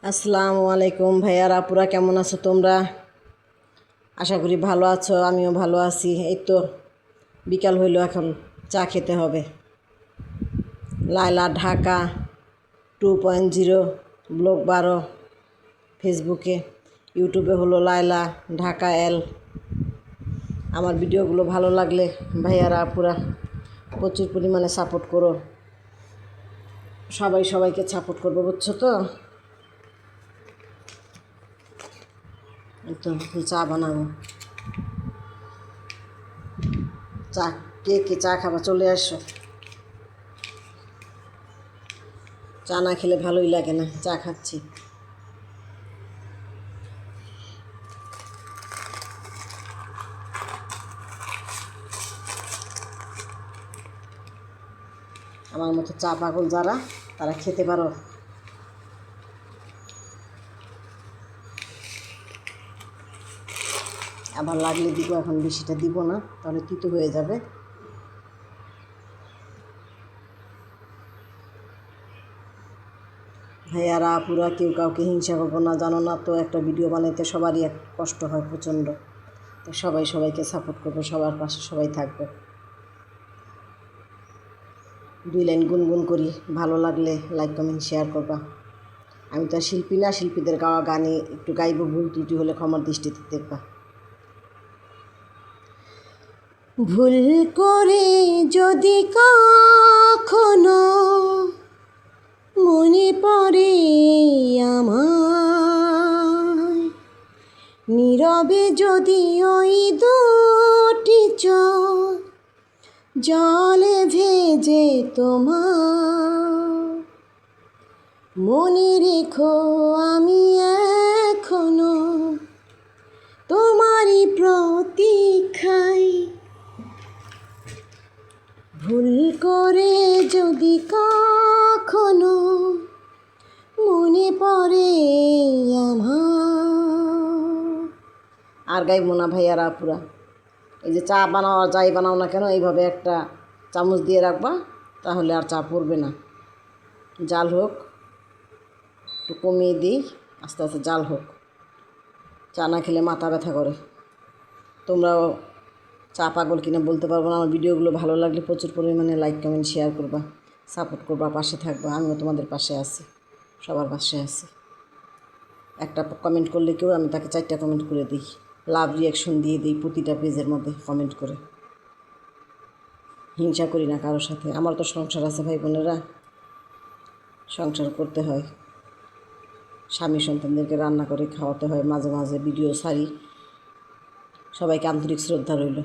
আসসালামু আলাইকুম ভাইয়ারা, আপুরা কেমন আছো তোমরা? আশা করি ভালো আছো, আমিও ভালো আছি। এই তো বিকাল হইল, এখন চা খেতে হবে। লায়লা ঢাকা 2.0 ব্লগ 12, ফেসবুকে, ইউটিউবে হলো লায়লা ঢাকা এল। আমার ভিডিওগুলো ভালো লাগলে ভাইয়ারা আপুরা প্রচুর পরিমাণে সাপোর্ট করো। সবাই সবাইকে সাপোর্ট করবো, বুঝছো তো? তো চা বানাবো। চা কে কে চা খাবা চলে আসো। চা না খেলে ভালোই লাগে না, চা খাচ্ছি। আমার মতো চা পাগল যারা, তারা খেতে পারো। আবার লাগলে দিব, এখন বেশিটা দিব না, তাহলে তিতো হয়ে যাবে। ভাইয়ারা আপুরা কেউ কাউকে হিংসা করবো না, জানো না তো? একটা ভিডিও বানাইতে সবারই এক কষ্ট হয় প্রচণ্ড। তো সবাই সবাইকে সাপোর্ট করবে, সবার পাশে সবাই থাকবে। 2 লাইন গুনগুন করি, ভালো লাগলে লাইক কমেন্ট শেয়ার করবা। আমি তো আর শিল্পী না, শিল্পীদের গাওয়া গানে একটু গাইব, ভুল ত্রুটি হলে ক্ষমার দৃষ্টিতে দেখবা। ভুল করে যদি কখনো মনে পড়ে আমার, নীরবে যদি ওই দুটি চোখ জলে ভেজে তোমার, মনে রেখো আমি এখনো তোমারই প্রতীক্ষায়। ভুল করে যদি কখনো মনে পড়ে আমার। আর গাইব না ভাইয়ারা আপুরা। এই যে চা বানাও আর যাই বানাও না কেন, এইভাবে একটা চামচ দিয়ে রাখবা, তাহলে আর চা পড়বে না। জাল হোক, একটু কমিয়ে দিই, আস্তে আস্তে জাল হোক। চা না খেলে মাথা ব্যথা করে। তোমরাও চা পাগল কিনা বলতে পারবো না। আমার ভিডিওগুলো ভালো লাগলে প্রচুর পরিমাণে লাইক কমেন্ট শেয়ার করবা, সাপোর্ট করবা, পাশে থাকবা। আমিও তোমাদের পাশে আছি, সবার পাশে আছি। একটা কমেন্ট করলে কেউ, আমি তাকে 4টা কমেন্ট করে দিই, লাভ রিয়াকশন দিয়ে দিই প্রতিটা পেজের মধ্যে কমেন্ট করে। হিংসা করি না কারোর সাথে। আমার তো সংসার আছে ভাই বোনেরা, সংসার করতে হয়, স্বামী সন্তানদেরকে রান্না করে খাওয়াতে হয়, মাঝে মাঝে ভিডিও ছাড়ি। সবাইকে আন্তরিক শ্রদ্ধা রইল।